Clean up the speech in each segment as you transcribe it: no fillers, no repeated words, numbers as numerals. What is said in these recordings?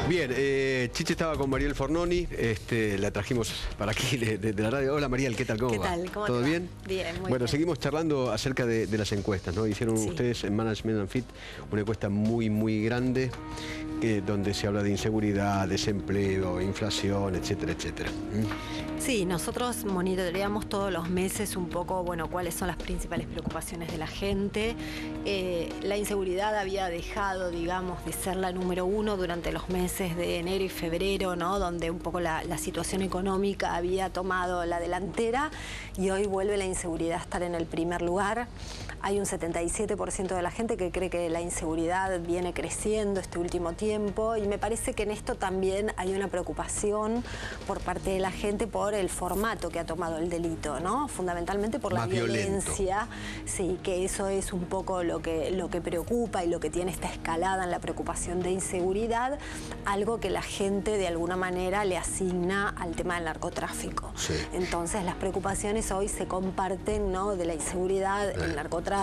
Bien, Chiche estaba con Mariel Fornoni, la trajimos para aquí de la radio. Hola Mariel, ¿qué tal? ¿Cómo va? ¿Qué tal? ¿Cómo ¿Todo te va? bien? Bien, muy bueno, bien. seguimos charlando acerca de las encuestas, ¿no? Hicieron ustedes en Management and Fit una encuesta muy grande, donde se habla de inseguridad, desempleo, inflación, etcétera, etcétera. Sí, nosotros monitoreamos todos los meses un poco, bueno, cuáles son las principales preocupaciones de la gente. La inseguridad había dejado, digamos, de ser la número uno durante los meses de enero y febrero, ¿no? Donde un poco la situación económica había tomado la delantera y hoy vuelve la inseguridad a estar en el primer lugar. Hay un 77% de la gente que cree que la inseguridad viene creciendo este último tiempo y me parece que en esto también hay una preocupación por parte de la gente por el formato que ha tomado el delito, ¿no? Fundamentalmente por la violencia. Sí, que eso es un poco lo que preocupa y lo que tiene esta escalada en la preocupación de inseguridad, algo que la gente de alguna manera le asigna al tema del narcotráfico. Sí. Entonces las preocupaciones hoy se comparten, ¿no? De la inseguridad, el narcotráfico.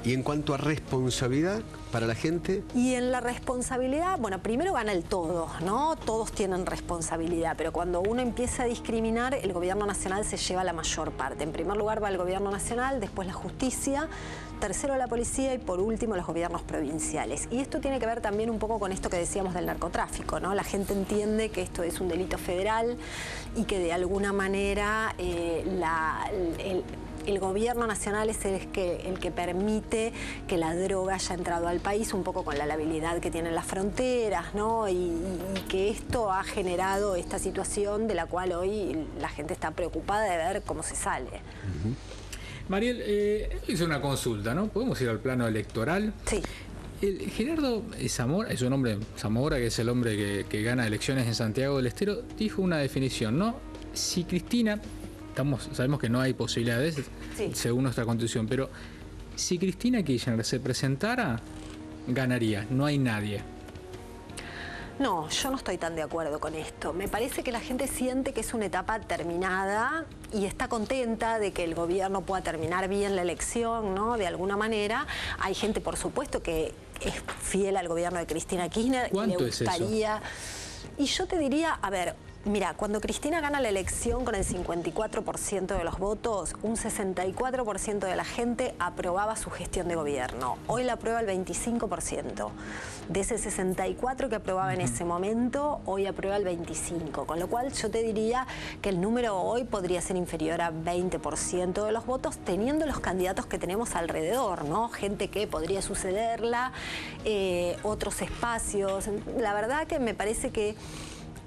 Y en cuanto a responsabilidad para la gente. Y en la responsabilidad, bueno, primero gana el todo, ¿no? Todos tienen responsabilidad, pero cuando uno empieza a discriminar, el gobierno nacional se lleva la mayor parte. En primer lugar va el gobierno nacional, después la justicia, tercero la policía y por último los gobiernos provinciales. Y esto tiene que ver también un poco con esto que decíamos del narcotráfico, ¿no? La gente entiende que esto es un delito federal y que de alguna manera el gobierno nacional es el que permite que la droga haya entrado al país, un poco con la labilidad que tienen las fronteras, ¿no? Y que esto ha generado esta situación de la cual hoy la gente está preocupada de ver cómo se sale. Mariel, hice una consulta, ¿no? ¿Podemos ir al plano electoral? Sí. Gerardo Zamora, es un hombre, Zamora, que es el hombre que gana elecciones en Santiago del Estero, dijo una definición, ¿no? Si Cristina... sabemos que no hay posibilidades, según nuestra constitución, pero si Cristina Kirchner se presentara, ganaría, no hay nadie. No, yo no estoy tan de acuerdo con esto. Me parece que la gente siente que es una etapa terminada y está contenta de que el gobierno pueda terminar bien la elección, ¿no? De alguna manera. Hay gente, por supuesto, que es fiel al gobierno de Cristina Kirchner. ¿Cuánto y le gustaría... es eso? Y yo te diría, a ver... Mira, cuando Cristina gana la elección con el 54% de los votos, un 64% de la gente aprobaba su gestión de gobierno. Hoy la aprueba el 25%. De ese 64% que aprobaba en ese momento, hoy aprueba el 25%. Con lo cual yo te diría que el número hoy podría ser inferior a 20% de los votos, teniendo los candidatos que tenemos alrededor, ¿no? Gente que podría sucederla, otros espacios. La verdad que me parece que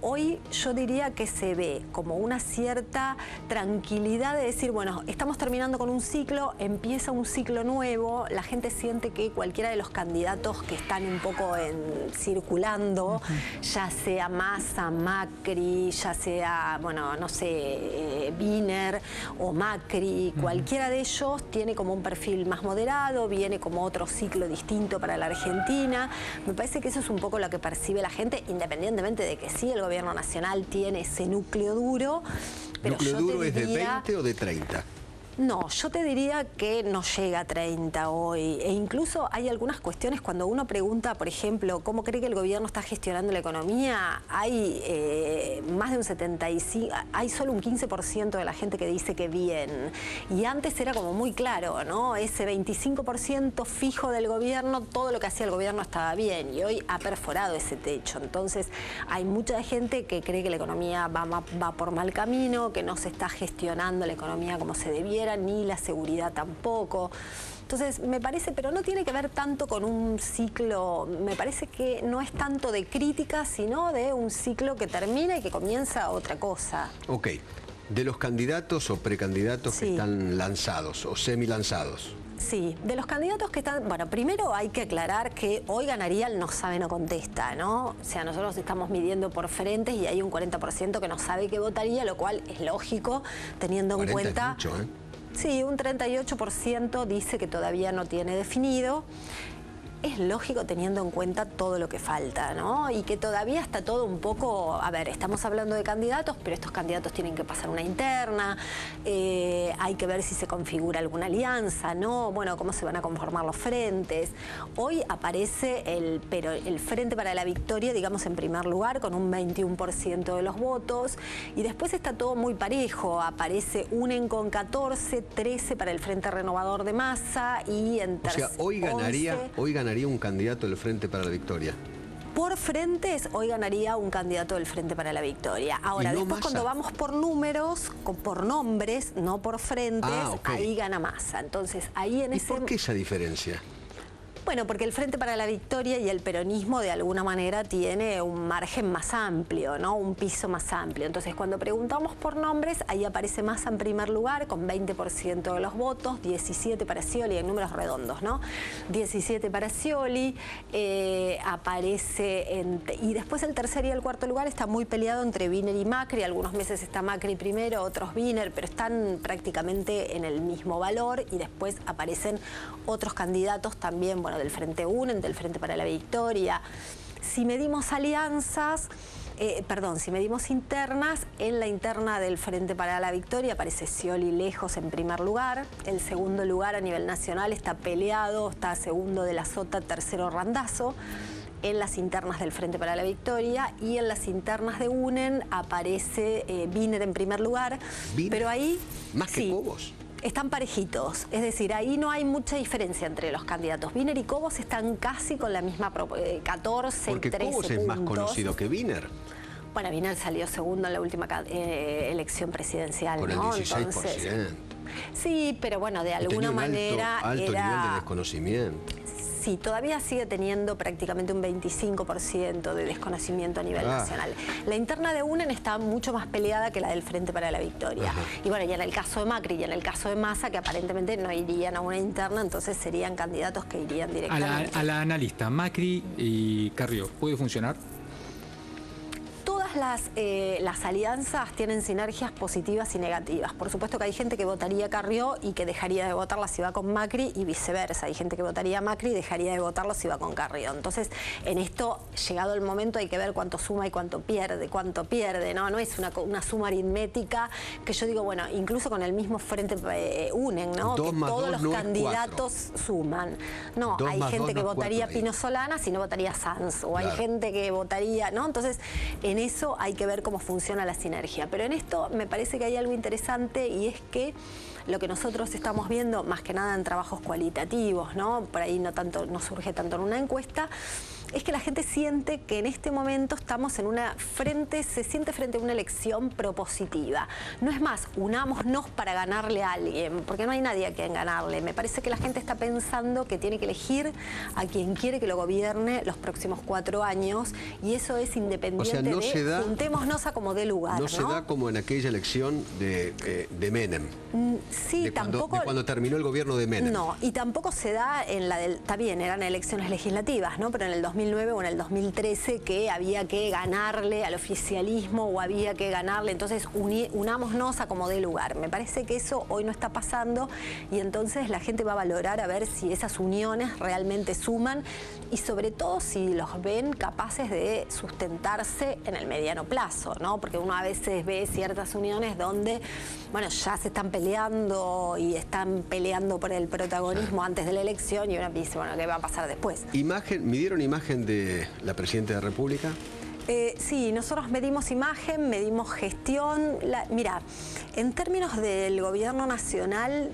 hoy yo diría que se ve como una cierta tranquilidad de decir, bueno, estamos terminando con un ciclo, empieza un ciclo nuevo, la gente siente que cualquiera de los candidatos que están un poco circulando, ya sea Massa, Macri, ya sea, bueno, no sé, Wiener o Macri, cualquiera de ellos tiene como un perfil más moderado, viene como otro ciclo distinto para la Argentina. Me parece que eso es un poco lo que percibe la gente, independientemente de que sí, el gobierno nacional tiene ese núcleo duro. Pero ¿Núcleo duro es de 20 o de 30? No, yo te diría que no llega a 30 hoy. E incluso hay algunas cuestiones cuando uno pregunta, por ejemplo, ¿cómo cree que el gobierno está gestionando la economía? Hay más de un 75%, hay solo un 15% de la gente que dice que bien. Y antes era como muy claro, ¿no? Ese 25% fijo del gobierno, todo lo que hacía el gobierno estaba bien. Y hoy ha perforado ese techo. Entonces hay mucha gente que cree que la economía va por mal camino, que no se está gestionando la economía como se debiera, ni la seguridad tampoco. Entonces me parece, pero no tiene que ver tanto con un ciclo, me parece que no es tanto de crítica, sino de un ciclo que termina y que comienza otra cosa. Ok, de los candidatos o precandidatos que están lanzados o semi-lanzados. Sí, de los candidatos que están... Bueno, primero hay que aclarar que hoy ganaría el no sabe, no contesta, ¿no? O sea, nosotros estamos midiendo por frentes y hay un 40% que no sabe que votaría, lo cual es lógico, teniendo en cuenta... Es mucho, ¿eh? Sí, un 38% dice que todavía no tiene definido. es lógico teniendo en cuenta todo lo que falta, ¿no? Y que todavía está todo un poco, a ver, estamos hablando de candidatos, pero estos candidatos tienen que pasar una interna, hay que ver si se configura alguna alianza, ¿no? Bueno, cómo se van a conformar los frentes. Hoy aparece el Frente para la Victoria, digamos, en primer lugar, con un 21% de los votos, y después está todo muy parejo, aparece UNEN con 14, 13 para el Frente Renovador de Massa, y en tercer, o sea, hoy ganaría un candidato del Frente para la Victoria. Por frentes, hoy ganaría un candidato del Frente para la Victoria. Ahora, no después Massa. Cuando vamos por números, por nombres, no por frentes, okay. Ahí gana Massa. Entonces, ahí en ¿Y por qué esa diferencia? Bueno, porque el Frente para la Victoria y el peronismo de alguna manera tiene un margen más amplio, ¿no? Un piso más amplio. Entonces, cuando preguntamos por nombres, ahí aparece Massa en primer lugar con 20% de los votos, 17 para Scioli, en números redondos, ¿no? 17 para Scioli, aparece y después el tercer y el cuarto lugar está muy peleado entre Wiener y Macri. Algunos meses está Macri primero, otros Wiener, pero están prácticamente en el mismo valor, y después aparecen otros candidatos también, bueno, del Frente UNEN, del Frente para la Victoria. Si medimos alianzas, si medimos internas, en la interna del Frente para la Victoria aparece Scioli lejos en primer lugar. El segundo lugar a nivel nacional está peleado, está segundo de la Sota, tercero Randazzo. En las internas del Frente para la Victoria, y en las internas de UNEN aparece Wiener en primer lugar. ¿Wiener? Pero ahí... ¿Más que Cobos? Están parejitos, es decir, ahí no hay mucha diferencia entre los candidatos. Wiener y Cobos están casi con la misma 14 y 13 Porque Cobos es más conocido que Wiener. Bueno, Wiener salió segundo en la última elección presidencial, con ¿no? el 16%. Entonces, sí, pero bueno, de alguna manera alto nivel de desconocimiento. Sí, todavía sigue teniendo prácticamente un 25% de desconocimiento a nivel nacional. La interna de UNEN está mucho más peleada que la del Frente para la Victoria. Ajá. Y bueno, y en el caso de Macri y en el caso de Massa, que aparentemente no irían a una interna, entonces serían candidatos que irían directamente. A la analista, Macri y Carrió, ¿puede funcionar? Todas las alianzas tienen sinergias positivas y negativas. Por supuesto que hay gente que votaría Carrió y que dejaría de votarla si va con Macri, y viceversa. Hay gente que votaría Macri y dejaría de votarlo si va con Carrió. Entonces, en esto, llegado el momento, hay que ver cuánto suma y cuánto pierde, ¿no? No es una suma aritmética que yo digo, bueno, incluso con el mismo Frente UNEN, ¿no? Que todos los candidatos suman. No, hay gente que votaría Pino Solanas y no votaría Sanz, o hay gente que votaría, ¿no? Entonces, en eso hay que ver cómo funciona la sinergia. Pero en esto me parece que hay algo interesante, y es que lo que nosotros estamos viendo, más que nada en trabajos cualitativos, ¿no? Por ahí no surge tanto en una encuesta, es que la gente siente que en este momento estamos en se siente frente a una elección propositiva. No es más, unámonos para ganarle a alguien, porque no hay nadie a quien ganarle. Me parece que la gente está pensando que tiene que elegir a quien quiere que lo gobierne los próximos 4 años, y eso es independiente juntémonos a como dé lugar. No se da como en aquella elección de Menem. Sí, tampoco... De cuando terminó el gobierno de Menem. No, y tampoco se da en la del... Está bien, eran elecciones legislativas, ¿no? Pero en el 2009 o en el 2013 que había que ganarle al oficialismo, o había que ganarle, entonces unámonos a como dé lugar. Me parece que eso hoy no está pasando, y entonces la gente va a valorar a ver si esas uniones realmente suman, y sobre todo si los ven capaces de sustentarse en el mediano plazo, ¿no? Porque uno a veces ve ciertas uniones donde, bueno, ya se están peleando y están peleando por el protagonismo antes de la elección, y uno dice, bueno, ¿qué va a pasar después? ¿Midieron imagen de la Presidenta de la República? Sí, nosotros medimos imagen, medimos gestión. Mira, en términos del gobierno nacional,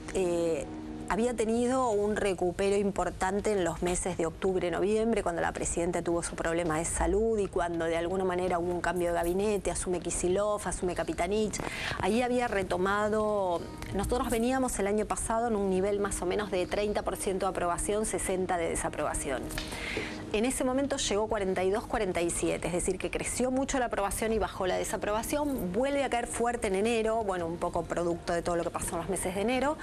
había tenido un recupero importante en los meses de octubre, noviembre, cuando la presidenta tuvo su problema de salud y cuando de alguna manera hubo un cambio de gabinete, asume Kicillof, asume Capitanich. Ahí había retomado, nosotros veníamos el año pasado en un nivel más o menos de 30% de aprobación, 60% de desaprobación. En ese momento llegó 42-47, es decir, que creció mucho la aprobación y bajó la desaprobación. Vuelve a caer fuerte en enero, bueno, un poco producto de todo lo que pasó en los meses de enero.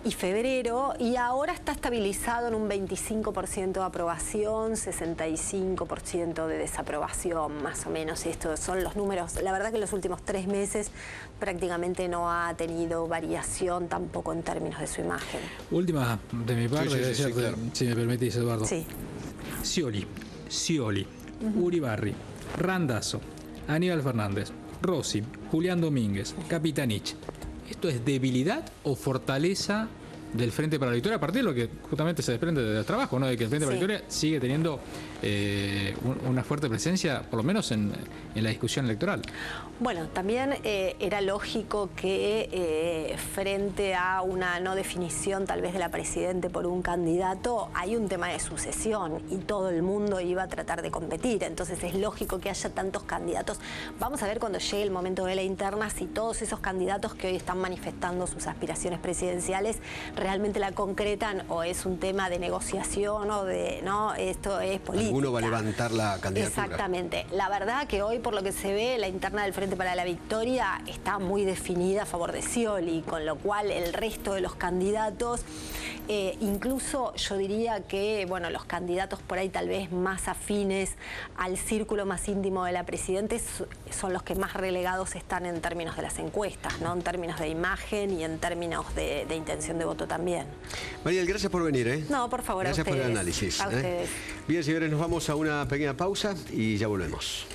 y febrero, y ahora está estabilizado en un 25% de aprobación, 65% de desaprobación, más o menos. Estos son los números. La verdad que en los últimos 3 meses prácticamente no ha tenido variación tampoco en términos de su imagen. Última de mi parte, sí, claro. Si me permitís, Eduardo. Sí. Scioli, Uribarri, Randazzo, Aníbal Fernández, Rossi, Julián Domínguez, Capitanich. ¿Esto es debilidad o fortaleza del Frente para la Victoria? A partir de lo que justamente se desprende del trabajo, ¿no? De que el Frente para la Victoria sigue teniendo una fuerte presencia, por lo menos en la discusión electoral. Bueno, también era lógico que frente a una no definición tal vez de la presidente por un candidato, hay un tema de sucesión y todo el mundo iba a tratar de competir. Entonces es lógico que haya tantos candidatos. Vamos a ver cuando llegue el momento de la interna si todos esos candidatos que hoy están manifestando sus aspiraciones presidenciales realmente la concretan o es un tema de negociación o de, no, esto es política. Alguno va a levantar la candidatura. Exactamente. La verdad que hoy, por lo que se ve, la interna del Frente para la Victoria está muy definida a favor de Scioli, con lo cual el resto de los candidatos, incluso yo diría que, bueno, los candidatos por ahí tal vez más afines al círculo más íntimo de la presidenta son los que más relegados están en términos de las encuestas, ¿no? En términos de imagen y en términos de intención de voto también. Mariel, gracias por venir, ¿eh? No, por favor, gracias a ustedes. Por el análisis. A ustedes. Bien, señores, nos vamos a una pequeña pausa y ya volvemos.